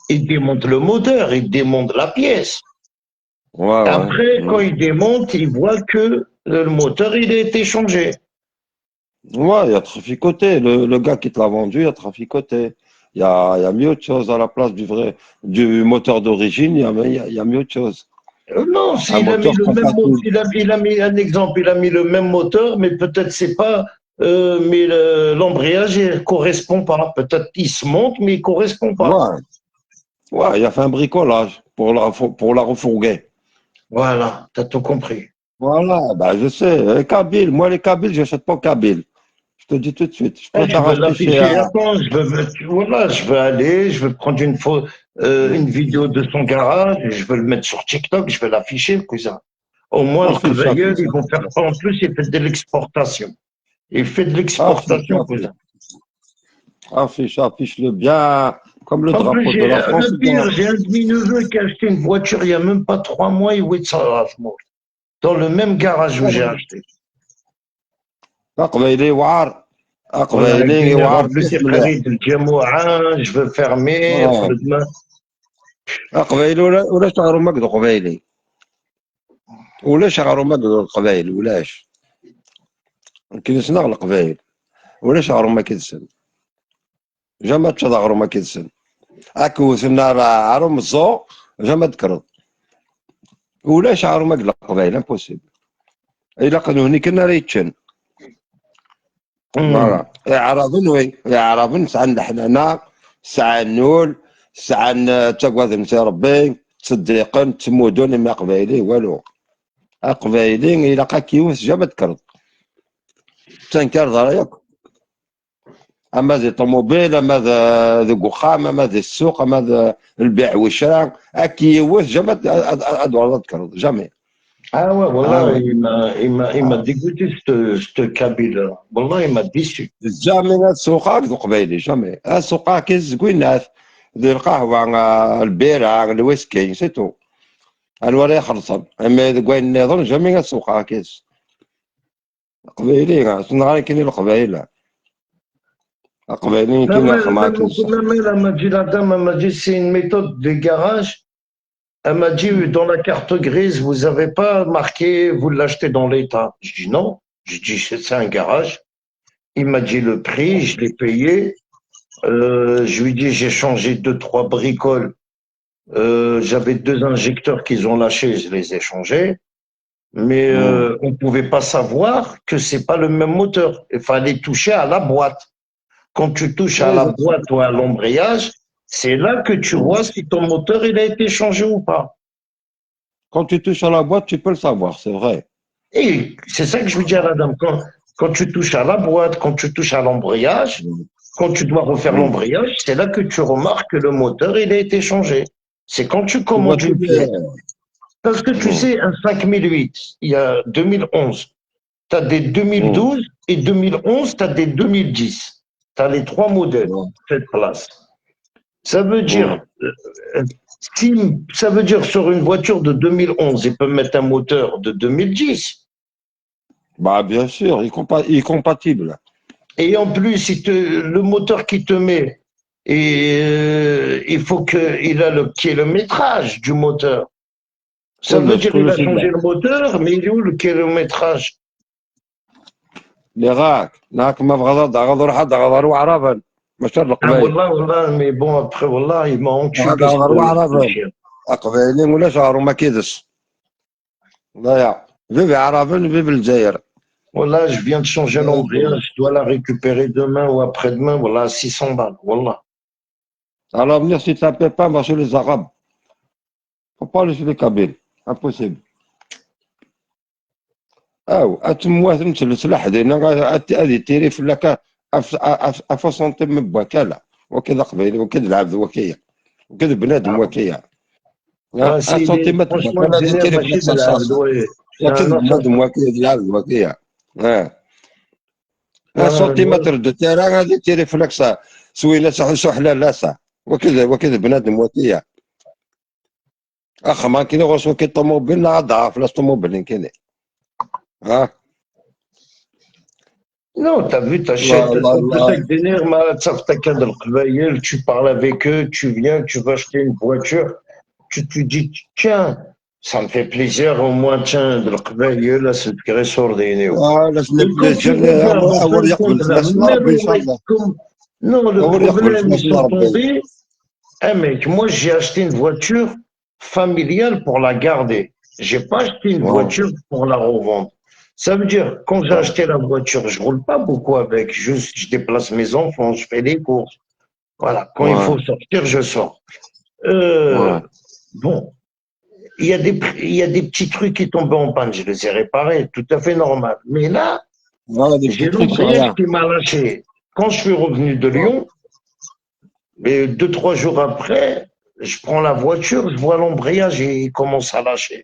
Il démonte le moteur, il démonte la pièce. Ouais, ouais. Après, quand Mhm. il démonte, il voit que le moteur, il a été changé. Ouais, il y a traficoté. Le gars qui te l'a vendu, il a traficoté. Il y a mieux de choses à la place du moteur d'origine, il y a mieux de choses. Non, Un s'il a mis moteur le même moteur, compatible. il a mis un exemple, il a mis le même moteur, mais peut-être c'est pas, mais l'embrayage ne correspond pas. Peut-être il se monte, mais il correspond pas. Ouais, ouais, il a fait un bricolage pour la refourguer. Voilà, t'as tout compris. Voilà, bah je sais. Les Kabyles, moi les Kabyles, j'achète pas Kabyle. Je te dis tout de suite. Je Ah, je préfère veux acheter chez l'afficher. un. Attends, voilà, je veux aller, je veux prendre une vidéo de son garage, et je veux le mettre sur TikTok, je veux l'afficher, le cousin. Au moins, le Affiche, travailleur, affiche, ils vont affiche, faire pas en plus, il fait de l'exportation. Il fait de affiche, l'exportation, affiche, cousin. affiche, affiche-le bien, comme le En plus, drapeau de la France. le pire, j'ai un demi-neveu qui a acheté une voiture il n'y a même pas 3 mois, il est dans le même garage où j'ai acheté. أقبيلي وعر Voilà, il أقبيلي وعر m'énerve, le كيف مليح. frère, je veux fermer, آه. demain. أقبيلي ولا شعروا مقدو قبيلي ولا شعروا مقدو القبايل ولاش كنسنا القبايل ولا شعروا ما كنسن جا تشضغروا ما كنسن أكو سنا عروم الزو جا تكرد ولا شعروا مقدو القبايل امبوسيبل إلا قالوا هني كنا ريتشن Hum. فوالا يعرفن وي يعرفن سعن حنانا سعن نول سعن تقوى نسي ربي تصديقن تمودون ما قبايلي والو قبايلي إلا قا كيوس جا ما تكرد تنكر ضريق اما ذي طوموبيل اما ذي وخام اما ذي السوق اما ذي البيع والشراء اكي يوث جامد ادوار تذكر جامي Ah ouais, اه voilà, وي il m'a dégoûté, ce Kabyle-là. Wallah, il m'a déçu. جامي السوق ذو قبيلي جامي السوق كيز كوينات ذي القهوه البيره الويسكي سيتو الوري خلصن اما ذي كوين نظن جامي السوق كيز قبيلي صنعاني كيني القبيله قبايلين Même كيما elle, معاك نصح. même elle, elle m'a dit, la dame, elle m'a dit, c'est une méthode des garages. Elle m'a dit, dans la carte grise, vous n'avez pas marqué, vous l'achetez dans l'état. Je dis non. Je dis, c'est un garage. Il m'a dit le prix, je l'ai payé. Je lui dis, j'ai changé deux, trois bricoles. J'avais deux injecteurs qu'ils ont lâchés, je les ai changés. Mais on pouvait pas savoir que c'est pas le même moteur. Il fallait toucher à la boîte. Quand tu touches à Oui, la boîte ou à l'embrayage, c'est là que tu vois si ton moteur il a été changé ou pas. quand tu touches à la boîte, tu peux le savoir, c'est vrai. Et c'est ça que je lui dis à la dame. Quand tu touches à la boîte, quand tu touches à l'embrayage, quand tu dois refaire Mm. l'embrayage, c'est là que tu remarques que le moteur il a été changé. C'est quand tu Tu vois commandes tout une pièce. Parce que tu Mm. sais, un 5008, il y a 2011. Tu as des Mm. 2012 et 2011, tu as des 2010. Tu as les trois modèles, Ouais. cette place. Ça veut Mm. dire, ça veut dire sur une voiture de 2011, ils peuvent mettre un moteur de 2010. Bah, bien sûr, il est compatible. Et en plus, le moteur qui te met, il faut qu'il a le kilométrage du moteur. Ça veut dire qu'il a changé le moteur, mais il est où le kilométrage? اللي راك ما بغا غادي روح عرفان ماشي Ah, القبايل wallah, wallah, mais bon, après, wallah, il m'a غادي entubé روح ce عرفان chien. قبايلين ولا شهر ما كيدش ضيع في عرفان في الجزائر. Voilà, je viens de changer l'embrayage, je dois la récupérer demain ou après-demain, voilà, 600 balles, voilà. À l'avenir, si tu n'appelles pas, va chez les Arabes. Faut pas aller chez les Kabyles. Impossible. أو أتموات نتلس لحدنا هذه تيري في لك أفصنت من بوكالة وكذا قبيلي وكذا العبد وكيا وكذا بنادم وكيا Ouais, c'est, سنتيمتر franchement, بوكالة هذه Zener تيري في Machid El الأساس Abdoé, c'est وكذا un بنادم assassin. وكيا ديال العبد وكيا Ouais, سنتيمتر دو تيران هذه تيري في لك سوينا سحلة لاسا وكذا بنادم وكيا أخ ما كذا غوصو كي طوموبيل لا ضعف لا طوموبيل كذا ها non, t'as vu, الله t'achètes, الله en plus الله avec Zener, Mahatsaftakan del Qbayel, tu parles avec eux, tu viens, tu vas acheter une voiture, tu te dis, tiens, ça me fait plaisir, au moins, tiens, del Qbayel, là, c'est le sort des néo. لازم Et quand tu بليزير regardes en fin أول de compte, يقبل là, فلوس الله même ربي إن les شاء mecs الله comme, non, le أول يقبل problème, فلوس ils الله sont ربي tombés. Eh mec, moi j'ai acheté une voiture familiale pour la garder. J'ai pas acheté une voiture pour la revendre. Ça veut dire, quand j'ai acheté la voiture, je roule pas beaucoup avec. Juste, je déplace mes enfants, je fais des courses. Voilà. Quand il faut sortir, je sors. Euh, bon. Il y a des petits trucs qui tombaient en panne. Je les ai réparés. Tout à fait normal. Mais là, Voilà des j'ai petits trucs sur l'embrayage rien. qui m'a lâché. Quand je suis revenu de Lyon, et deux, trois jours après, je prends la voiture, je vois l'embrayage et il commence à lâcher.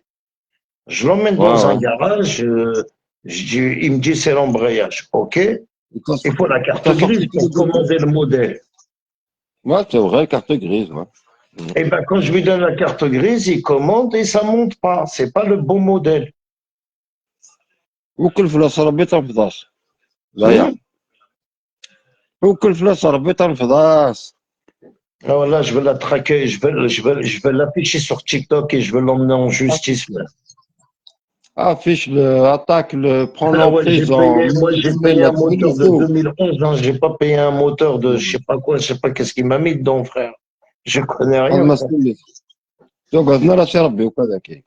Je l'emmène dans un garage, il me dit c'est l'embrayage. OK, il faut la carte T'as sorti grise tous les pour deux. commander le modèle. Ouais, c'est vrai, carte grise. Ouais. Et ben quand je lui donne la carte grise, il commande et ça monte pas. C'est pas le bon modèle. وكل فلوس ربي تنفضاش ضيع Hmm. وكل فلوس ربي تنفضاش Alors là, je veux la traquer, je veux l'afficher sur TikTok et je veux l'emmener en justice. Là. affiche le attaque le prendre Ah en ouais, prison moi j'ai payé un moteur de 2011, hein, j'ai pas payé un moteur de je sais pas quoi, je sais pas qu'est-ce qu'il m'a mis dedans, frère. Je connais rien. Frère. المسؤولية تقعد نرى شي ربي وكذا كاين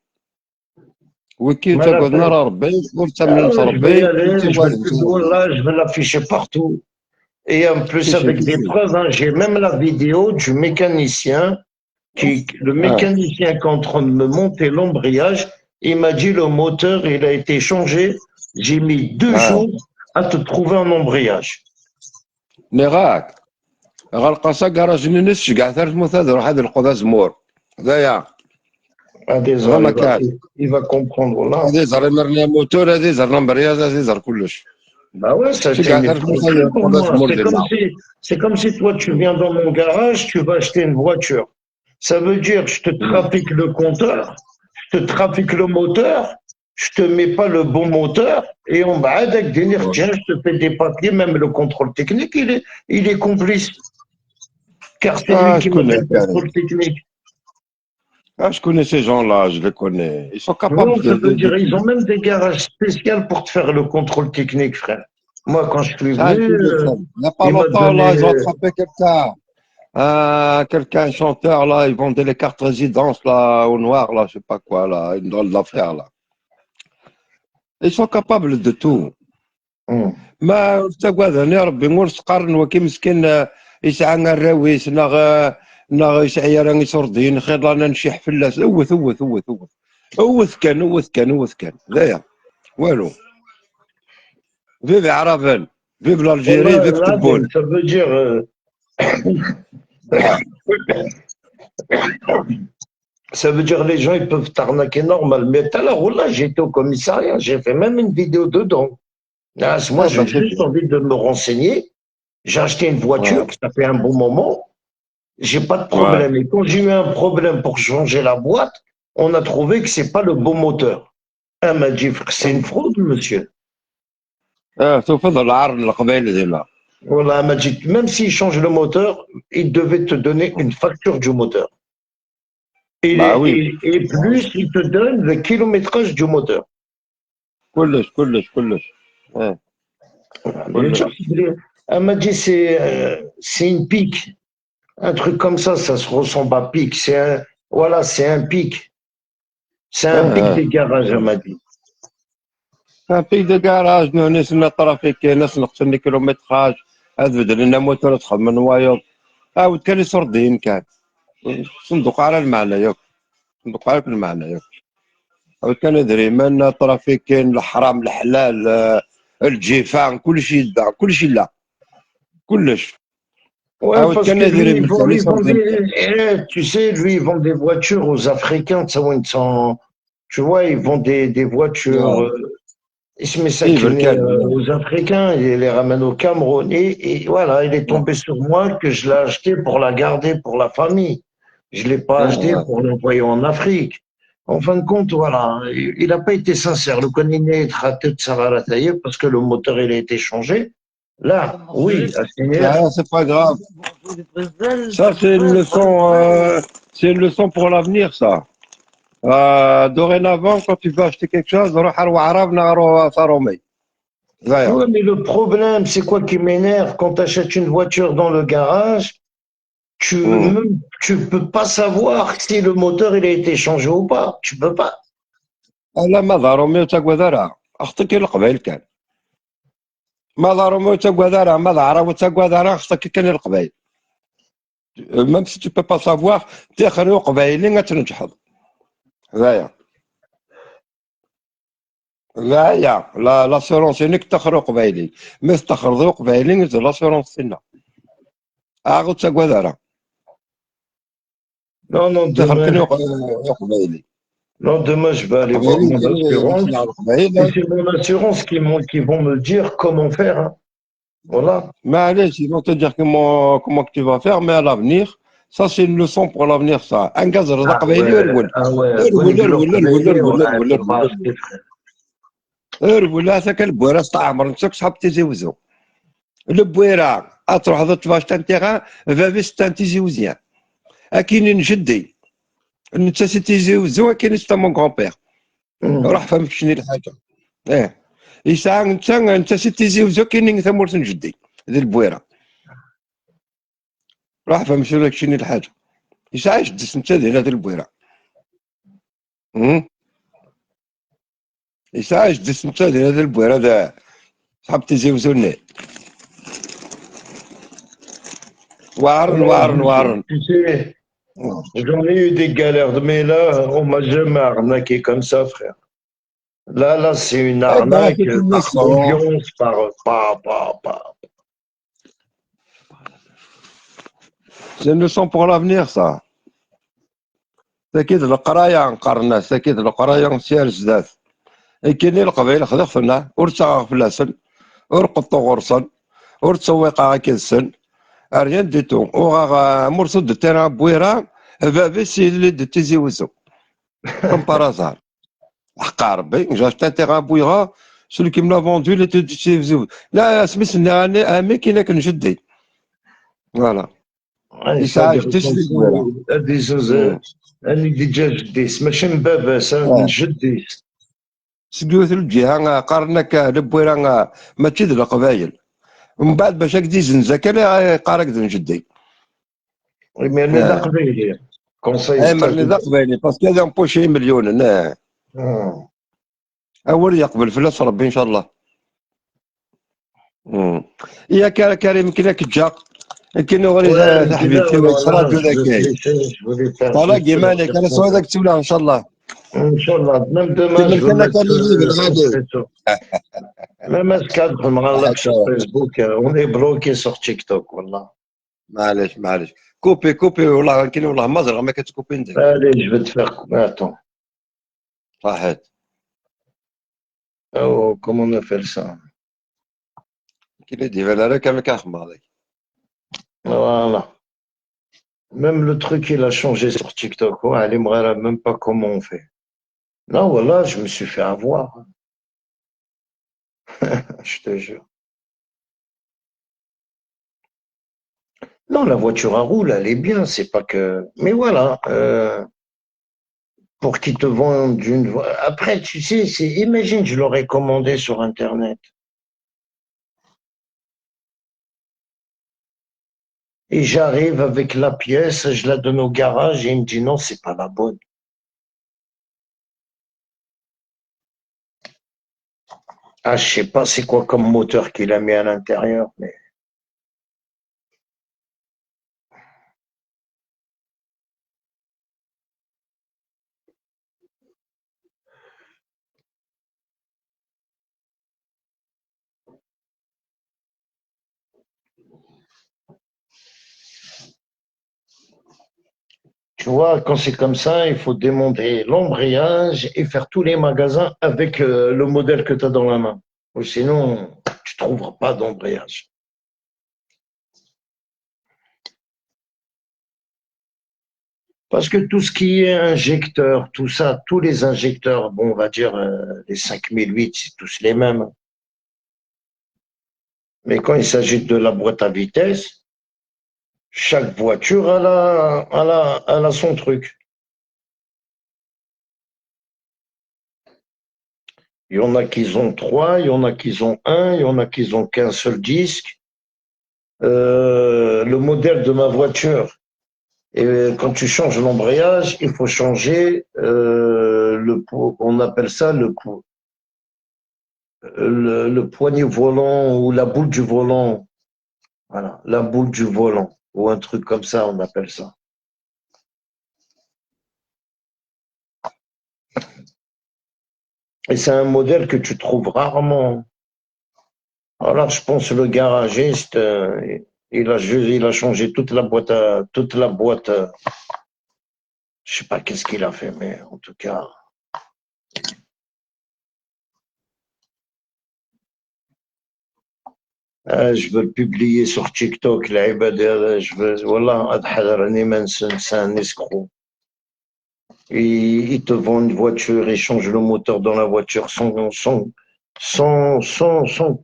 وكي Mais la تقعد peine. نرى ربي Ah وتمنين ouais, je vais y ربي aller, وانت je vais واحد le انت publier ربي là, je vais l'afficher partout. Et en plus كيفاش avec des preuves, hein, j'ai même la vidéo du mécanicien le mécanicien qui est en train de me monter l'embrayage, il m'a dit le moteur, il a été changé. J'ai mis 2 jours à te trouver un embrayage. اللي غالقاسا كراج نونس كاع ثالث مثال روح هذا القضاء زمور هذايا Ah, غير désolé, ما كان il va comprendre là. هذه زهر مرنا موتور هذه زهر نمبرياز هذه زهر كلش Bah ouais, ça شي c'est كاع une ثالث مثال escroquerie pour القضاء moi. زمور ديالنا C'est comme si toi tu viens dans mon garage, tu vas acheter une voiture. Ça veut dire je te trafique le compteur, je te trafique le moteur je te mets pas le bon moteur, et on va avec des tiens, je te fais des papiers, même le contrôle technique, il est complice. Car c'est lui Ah, je qui me fait connais, le Karim. contrôle technique. Ah, je connais ces gens-là, je les connais. Ils sont capables Non, ça veut de dire, ils tout. ont même des garages spéciaux pour te faire le contrôle technique, frère. Moi, quand je suis Ah, je venu, connais ça. Il n'y a pas il m'a longtemps, là, donné, ils ont attrapé quelqu'un. Quelqu'un, un chanteur, là, ils vendaient les cartes résidence, là, au noir, là, je sais pas quoi, là, dans l'affaire, là. Ils sont capables de tout. ما تقعد هنا ربي نورس قرن وكي مسكين يسعى الراويس ناغ يسعى راني سردين خير رانا نشيح فلاس اوث اوث اوث اوث اوث كان اوث كان اوث كان ذايا والو فيف عرفان فيف الجيري فيف là, تبون ça veut dire, ça veut dire les gens, ils peuvent t'arnaquer normal. Mais tout à l'heure, là, j'étais au commissariat, j'ai fait même une vidéo dedans. Ah, moi, اه j'ai بس juste envie de me renseigner. J'ai acheté une voiture, اه ça fait un bon moment. J'ai pas de اه problème. Et quand j'ai eu un problème pour changer la boîte, on a trouvé que c'est pas le bon moteur. Elle m'a dit, c'est une fraude, monsieur. اه سوف العار القبائل هنا Voilà, elle m'a dit, même s'il change le moteur, il devait te donner une facture du moteur. bah oui Et plus, il te donne le kilométrage du moteur. كلش اه Bien sûr, كلش elle m'a dit, c'est une pique. Un truc comme ça se ressemble à pique. Voilà, c'est un pic. C'est un pic اه des garages, elle m'a dit. في دي كراج ناس ترافيك ناس نقصني كيلومتراج هاد بدل لنا موتور تخدم من وايض عاود كان يسردين كان صندوق على المعنى ياك صندوق على المعنى ياك عاود كان دريمان ترافيك كاين الحرام الحلال الجيفان كلشي دا كلشي لا كلش Ouais, عاود parce كان que يدري من كان lui, il vend يسردين كان tu sais, lui, il vend des voitures aux Africains, tu sais, où ils sont, tu vois, ils vendent des voitures, il se met ça ايفر كان aux Africains, il les ramène au Cameroun. Et voilà, il est tombé sur moi que je l'ai acheté pour la garder pour la famille. Je l'ai pas acheté pour l'envoyer en Afrique. En fin de compte, voilà, il n'a pas été sincère. Le Koniné est raté de Sarah parce que le moteur, il a été changé. Là, oui, à CNR, لا سي با غراف Ça, c'est une leçon pour l'avenir, ça. Dorénavant, quand tu veux acheter quelque chose, روح أروح عربنا أروح صارومي. زايا. ouais, mais le problème, c'est quoi qui m'énerve quand tu achètes une voiture dans le garage, مم. tu peux pas savoir si le moteur il a été changé ou pas. Tu peux pas. لا ما ضارومي وتقوى ذرع. أخطيك القبائل كان. ما ضارومي وتقوى ذرع ما ضعرا وتقوى ذرع أخطيك كان القبائل. Même si tu peux pas savoir, تخريو قبائلين غتنجحض. زايا. زايا. لاسيرونس انك تخرو قبائلي. مي تخرجو قبائلين لاسيرونس سنة. أغو تقوى ذرع. Non, non, تخرج demain, قبائلي. non, demain, je vais aller voir القبائلي mon assurance. Et القبائل c'est mon assurance qui vont me dire comment faire, hein. Voilà. معليش ils vont te dire comment que tu vas faire mais à l'avenir ça c'est une leçon pour l'avenir ça انقز رزق Ah قبائلي ouais, ارول ah ouais. ارول Bonjour, ارول ارول Kabyle, ارول ouais, ارول c'est pas ارول acheté, frère. ارول هذاك البويره استعمر نسك صحاب تيزي وزو البويره تروح ضد باش تنتيغا فابيس تنتيزي وزيان اكينين جدي انت تيزي وزو كاين ستا مون كون بير Hum. راح فهمت شنو الحاجه ايه يسعى انت تيزي وزو كاينين ثمورت جدي ذي البويره راح فهم شنو الحاجه يسعى جدس انت هذه البويره يسعى جدس انت هذا البويره هذا صحاب تيزيوزوني وارن Non, وارن وارن tu sais, j'en ai eu des galères, mais là, on m'a jamais arnaqué comme ça, frère. Là, c'est une Eh ben, arnaque c'est une par leçon. confiance, par. C'est une leçon pour l'avenir ça. أكيد القراية نقرنا أكيد القراية نسير جداد كاينين القبائل خذفنا ورتا فلاسن ورقطو غرسن ورتسويقا كيسن ريان ديتو وغا مرصد تانا بويرا بابي سي اللي تيزي وزو كوم بارازار حق ربي j'ai acheté un terrain à Bouira, celui qui me l'a vendu il était لا سميت عامي كاين كنجدي فوالا Ouais, يساعد c'est-à-dire, جدي شري بويرة. هذه زوز، هذه ديجا جديس ماشي من باباس، من جديس. سقيوث الجهة قارنك لبويرة ماشي د القبايل ومن بعد باش هكذا زنزة كان قارك د جدي. Mais ذا قبيلي كونساي مرني ذا قبايلي باسكو هذا مبوشي مليون. أول يقبل فلوس ربي إن شاء الله. يا كريم كينك تجا كاين غير حبيبتي ما يصرا جو ذاك طلاق مالك انا سوا ذاك تولى ان شاء الله. ان شاء الله même demain كما je veux كان mettre بالغادي même اسكاد مغلق sur Facebook, on est bloqué sur TikTok والله. معليش كوبي والله كاين والله مزرعه ما كتكوبي انت. Allez, je vais te faire attends. صحيت. Oh, comment on appelle ça? كاين دي فالا كامل كنخمم هذاك. Voilà. Même le truc, il a changé sur TikTok. Ouais, elle aimerait même pas comment on fait. Non, voilà, je me suis fait avoir. Je te jure. Non, la voiture à roule, elle est bien. C'est pas que. Mais voilà. Pour qu'ils te vendent une voiture. Après, tu sais, imagine, je l'aurais commandé sur Internet. Et j'arrive avec la pièce, je la donne au garage et il me dit non, c'est pas la bonne. Ah, je sais pas c'est quoi comme moteur qu'il a mis à l'intérieur, mais. Tu vois, quand c'est comme ça, il faut démonter l'embrayage et faire tous les magasins avec le modèle que tu as dans la main. Ou sinon, tu ne trouveras pas d'embrayage. Parce que tout ce qui est injecteur, tout ça, tous les injecteurs, bon, on va dire les 5008, c'est tous les mêmes. Mais quand il s'agit de la boîte à vitesse, chaque voiture, elle a son truc. Il y en a qui ont trois, il y en a qui ont un, il y en a qui ont qu'un seul disque. Le modèle de ma voiture, et quand tu changes l'embrayage, il faut changer on appelle ça le poignet volant ou la boule du volant. Voilà, la boule du volant ou un truc comme ça, on appelle ça. Et c'est un modèle que tu trouves rarement. Alors, je pense le garagiste, il a changé toute la boîte, je sais pas qu'est-ce qu'il a fait, mais en tout cas. Je veux le publier sur TikTok, je veux, voilà, c'est un escroc. Ils te vendent une voiture, ils changent le moteur dans la voiture sans que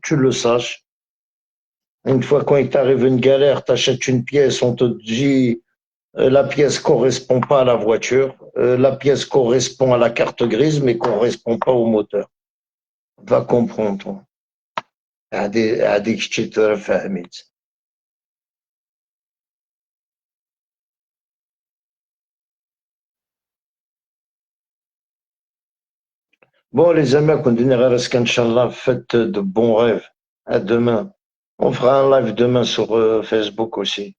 tu le saches. Une fois quand il t'arrive une galère, tu achètes une pièce, on te dit la pièce correspond pas à la voiture, la pièce correspond à la carte grise, mais correspond pas au moteur. Va comprendre, toi. هذيك الشيء فهمت. Bon, les amis, on continue à Inch'Allah, faites de bons rêves. À demain. On fera un live demain sur Facebook aussi.